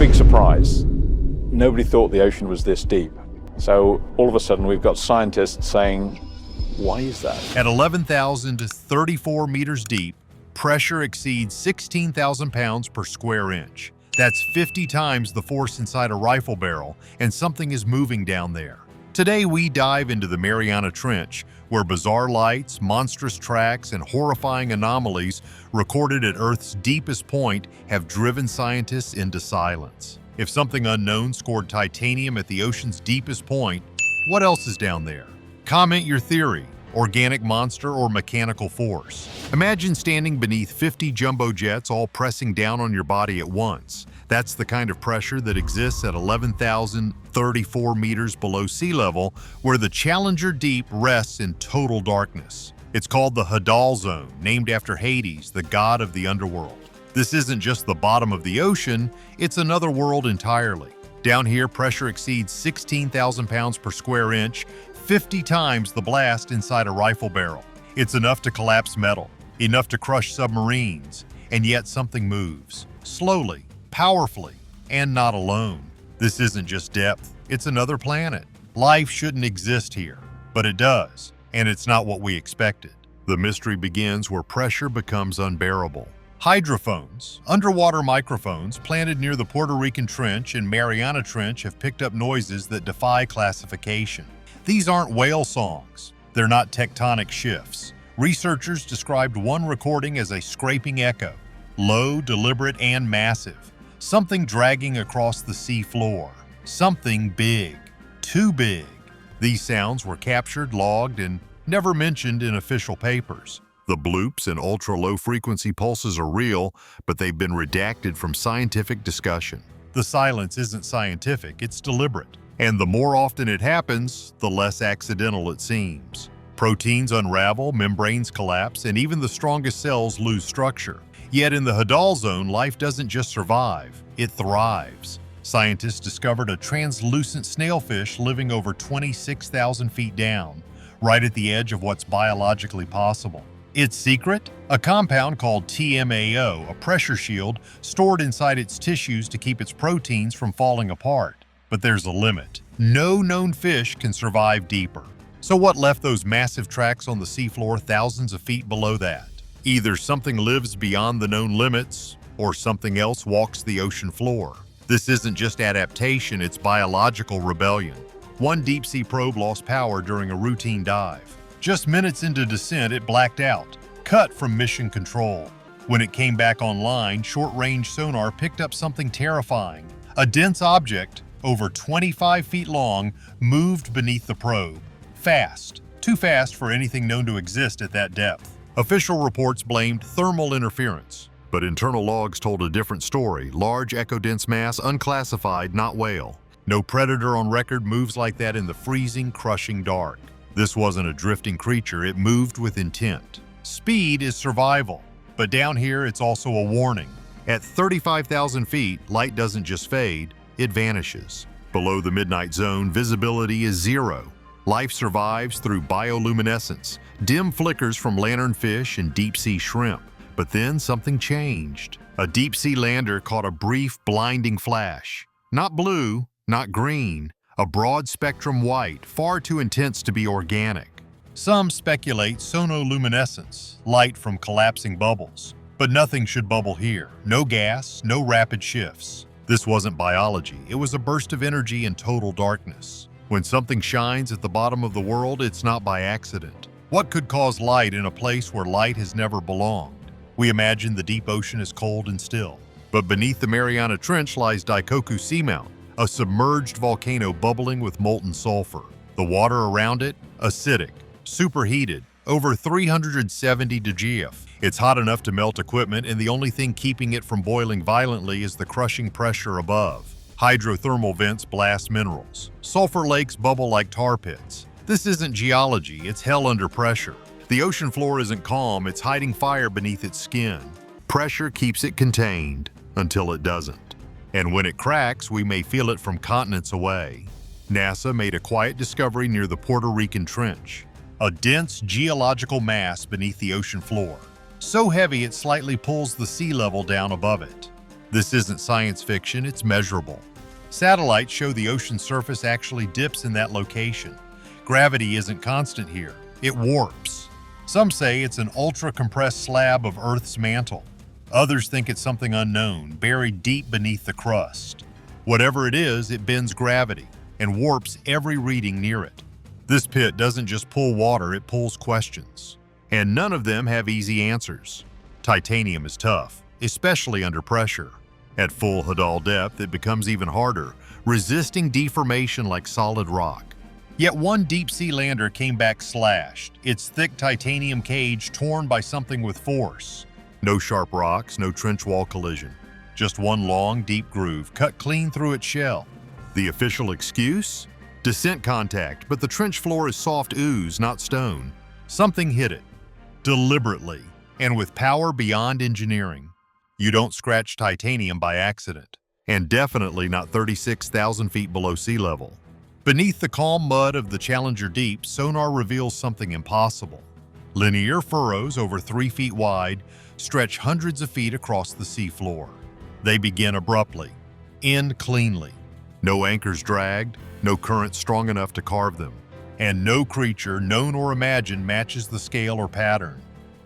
big surprise. Nobody thought the ocean was this deep. So all of a sudden we've got scientists saying, why is that? At 11,000 to 34 meters deep, pressure exceeds 16,000 pounds per square inch. That's 50 times the force inside a rifle barrel, and something is moving down there. Today we dive into the Mariana Trench, where bizarre lights, monstrous tracks, and horrifying anomalies recorded at Earth's deepest point have driven scientists into silence. If something unknown scored titanium at the ocean's deepest point, what else is down there? Comment your theory: organic monster or mechanical force. Imagine standing beneath 50 jumbo jets all pressing down on your body at once. That's the kind of pressure that exists at 11,034 meters below sea level, where the Challenger Deep rests in total darkness. It's called the Hadal Zone, named after Hades, the god of the underworld. This isn't just the bottom of the ocean, it's another world entirely. Down here, pressure exceeds 16,000 pounds per square inch, 50 times the blast inside a rifle barrel. It's enough to collapse metal, enough to crush submarines, and yet something moves, slowly, powerfully, and not alone. This isn't just depth, it's another planet. Life shouldn't exist here, but it does, and it's not what we expected. The mystery begins where pressure becomes unbearable. Hydrophones, underwater microphones planted near the Puerto Rican Trench and Mariana Trench, have picked up noises that defy classification. These aren't whale songs. They're not tectonic shifts. Researchers described one recording as a scraping echo, low, deliberate, and massive. Something dragging across the sea floor. Something big. Too big. These sounds were captured, logged, and never mentioned in official papers. The bloops and ultra-low frequency pulses are real, but they've been redacted from scientific discussion. The silence isn't scientific, it's deliberate. And the more often it happens, the less accidental it seems. Proteins unravel, membranes collapse, and even the strongest cells lose structure. Yet in the Hadal Zone, life doesn't just survive, it thrives. Scientists discovered a translucent snailfish living over 26,000 feet down, right at the edge of what's biologically possible. Its secret? A compound called TMAO, a pressure shield stored inside its tissues to keep its proteins from falling apart. But there's a limit. No known fish can survive deeper. So what left those massive tracks on the seafloor thousands of feet below that? Either something lives beyond the known limits, or something else walks the ocean floor. This isn't just adaptation, it's biological rebellion. One deep-sea probe lost power during a routine dive. Just minutes into descent, it blacked out, cut from mission control. When it came back online, short-range sonar picked up something terrifying. A dense object, over 25 feet long, moved beneath the probe. Fast. Too fast for anything known to exist at that depth. Official reports blamed thermal interference, but internal logs told a different story. Large echo-dense mass, unclassified, not whale. No predator on record moves like that in the freezing, crushing dark. This wasn't a drifting creature, it moved with intent. Speed is survival, but down here it's also a warning. At 35,000 feet, light doesn't just fade, it vanishes. Below the midnight zone, visibility is zero. Life survives through bioluminescence, dim flickers from lanternfish and deep-sea shrimp. But then something changed. A deep-sea lander caught a brief, blinding flash. Not blue, not green, a broad-spectrum white, far too intense to be organic. Some speculate sonoluminescence, light from collapsing bubbles. But nothing should bubble here. No gas, no rapid shifts. This wasn't biology, it was a burst of energy in total darkness. When something shines at the bottom of the world, it's not by accident. What could cause light in a place where light has never belonged? We imagine the deep ocean is cold and still. But beneath the Mariana Trench lies Daikoku Seamount, a submerged volcano bubbling with molten sulfur. The water around it, acidic, superheated, over 370 degrees. It's hot enough to melt equipment, and the only thing keeping it from boiling violently is the crushing pressure above. Hydrothermal vents blast minerals. Sulfur lakes bubble like tar pits. This isn't geology, it's hell under pressure. The ocean floor isn't calm, it's hiding fire beneath its skin. Pressure keeps it contained until it doesn't. And when it cracks, we may feel it from continents away. NASA made a quiet discovery near the Puerto Rican Trench. A dense geological mass beneath the ocean floor. So heavy it slightly pulls the sea level down above it. This isn't science fiction, it's measurable. Satellites show the ocean surface actually dips in that location. Gravity isn't constant here, it warps. Some say it's an ultra-compressed slab of Earth's mantle. Others think it's something unknown, buried deep beneath the crust. Whatever it is, it bends gravity and warps every reading near it. This pit doesn't just pull water, it pulls questions. And none of them have easy answers. Titanium is tough, especially under pressure. At full Hadal depth, it becomes even harder, resisting deformation like solid rock. Yet one deep-sea lander came back slashed, its thick titanium cage torn by something with force. No sharp rocks, no trench wall collision. Just one long, deep groove cut clean through its shell. The official excuse? Descent contact, but the trench floor is soft ooze, not stone. Something hit it. Deliberately, and with power beyond engineering. You don't scratch titanium by accident, and definitely not 36,000 feet below sea level. Beneath the calm mud of the Challenger Deep, sonar reveals something impossible. Linear furrows over 3 feet wide stretch hundreds of feet across the seafloor. They begin abruptly, end cleanly. No anchors dragged, no current strong enough to carve them, and no creature, known or imagined, matches the scale or pattern.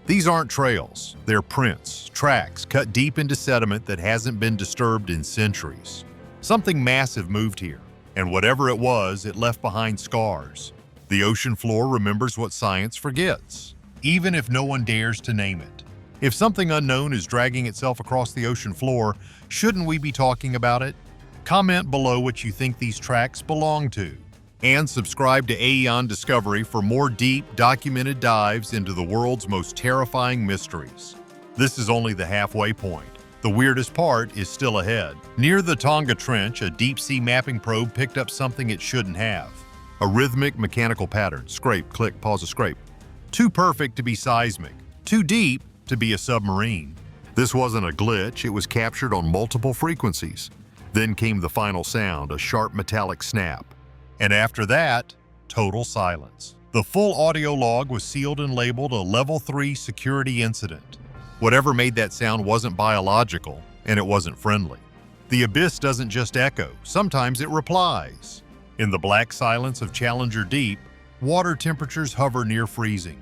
These aren't trails, they're prints, tracks cut deep into sediment that hasn't been disturbed in centuries. Something massive moved here, and whatever it was, it left behind scars. The ocean floor remembers what science forgets, even if no one dares to name it. If something unknown is dragging itself across the ocean floor, shouldn't we be talking about it? Comment below what you think these tracks belong to. And subscribe to Aeon Discovery for more deep, documented dives into the world's most terrifying mysteries. This is only the halfway point. The weirdest part is still ahead. Near the Tonga Trench, a deep-sea mapping probe picked up something it shouldn't have. A rhythmic mechanical pattern. Scrape, click, pause a scrape. Too perfect to be seismic. Too deep to be a submarine. This wasn't a glitch, it was captured on multiple frequencies. Then came the final sound, a sharp metallic snap. And after that, total silence. The full audio log was sealed and labeled a Level 3 security incident. Whatever made that sound wasn't biological, and it wasn't friendly. The abyss doesn't just echo, sometimes it replies. In the black silence of Challenger Deep, water temperatures hover near freezing.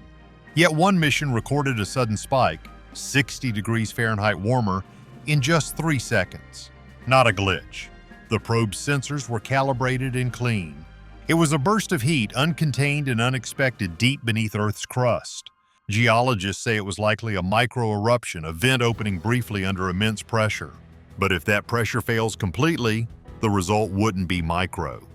Yet one mission recorded a sudden spike, 60 degrees Fahrenheit warmer, in just 3 seconds. Not a glitch. The probe's sensors were calibrated and clean. It was a burst of heat, uncontained and unexpected, deep beneath Earth's crust. Geologists say it was likely a micro-eruption, a vent opening briefly under immense pressure. But if that pressure fails completely, the result wouldn't be micro.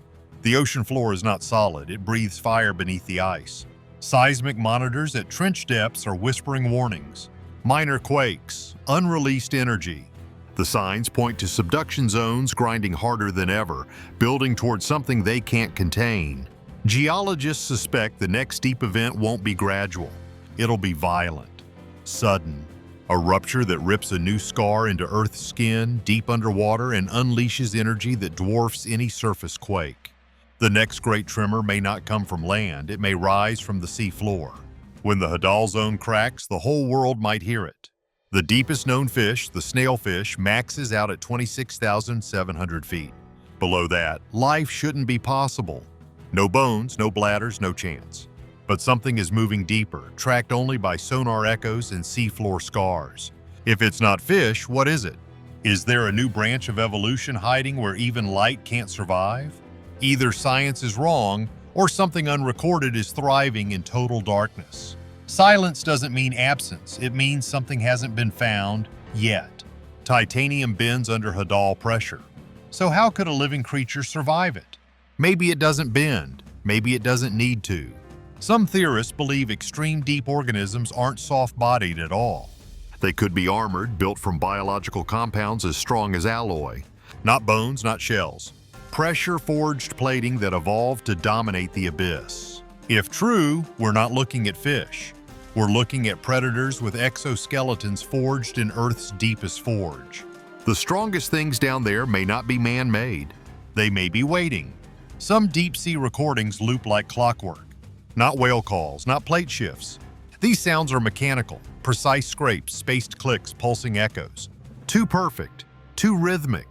The ocean floor is not solid, it breathes fire beneath the ice. Seismic monitors at trench depths are whispering warnings. Minor quakes, unreleased energy. The signs point to subduction zones grinding harder than ever, building towards something they can't contain. Geologists suspect the next deep event won't be gradual. It'll be violent, sudden, a rupture that rips a new scar into Earth's skin deep underwater and unleashes energy that dwarfs any surface quake. The next great tremor may not come from land, it may rise from the sea floor. When the Hadal Zone cracks, the whole world might hear it. The deepest known fish, the snailfish, maxes out at 26,700 feet. Below that, life shouldn't be possible. No bones, no bladders, no chance. But something is moving deeper, tracked only by sonar echoes and seafloor scars. If it's not fish, what is it? Is there a new branch of evolution hiding where even light can't survive? Either science is wrong, or something unrecorded is thriving in total darkness. Silence doesn't mean absence, it means something hasn't been found yet. Titanium bends under Hadal pressure. So how could a living creature survive it? Maybe it doesn't bend, maybe it doesn't need to. Some theorists believe extreme deep organisms aren't soft-bodied at all. They could be armored, built from biological compounds as strong as alloy. Not bones, not shells. Pressure-forged plating that evolved to dominate the abyss. If true, we're not looking at fish. We're looking at predators with exoskeletons forged in Earth's deepest forge. The strongest things down there may not be man-made. They may be waiting. Some deep-sea recordings loop like clockwork. Not whale calls, not plate shifts. These sounds are mechanical, precise scrapes, spaced clicks, pulsing echoes. Too perfect, too rhythmic.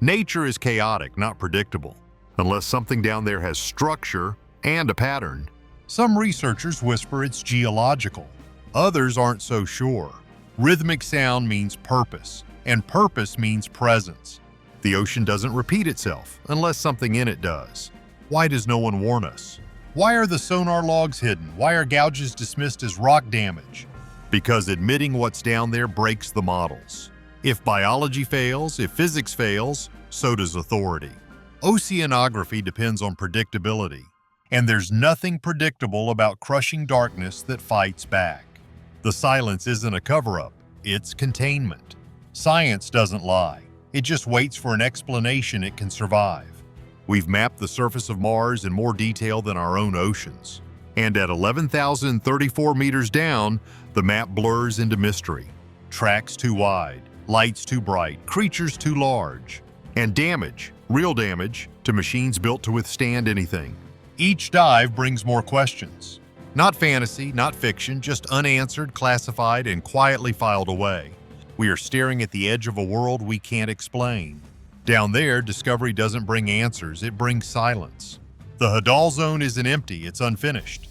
Nature is chaotic, not predictable, unless something down there has structure and a pattern. Some researchers whisper it's geological. Others aren't so sure. Rhythmic sound means purpose, and purpose means presence. The ocean doesn't repeat itself unless something in it does. Why does no one warn us? Why are the sonar logs hidden? Why are gouges dismissed as rock damage? Because admitting what's down there breaks the models. If biology fails, if physics fails, so does authority. Oceanography depends on predictability, and there's nothing predictable about crushing darkness that fights back. The silence isn't a cover-up, it's containment. Science doesn't lie. It just waits for an explanation it can survive. We've mapped the surface of Mars in more detail than our own oceans. And at 11,034 meters down, the map blurs into mystery. Tracks too wide, lights too bright, creatures too large. And damage, real damage, to machines built to withstand anything. Each dive brings more questions. Not fantasy, not fiction, just unanswered, classified, and quietly filed away. We are staring at the edge of a world we can't explain. Down there, discovery doesn't bring answers, it brings silence. The Hadal Zone isn't empty, it's unfinished.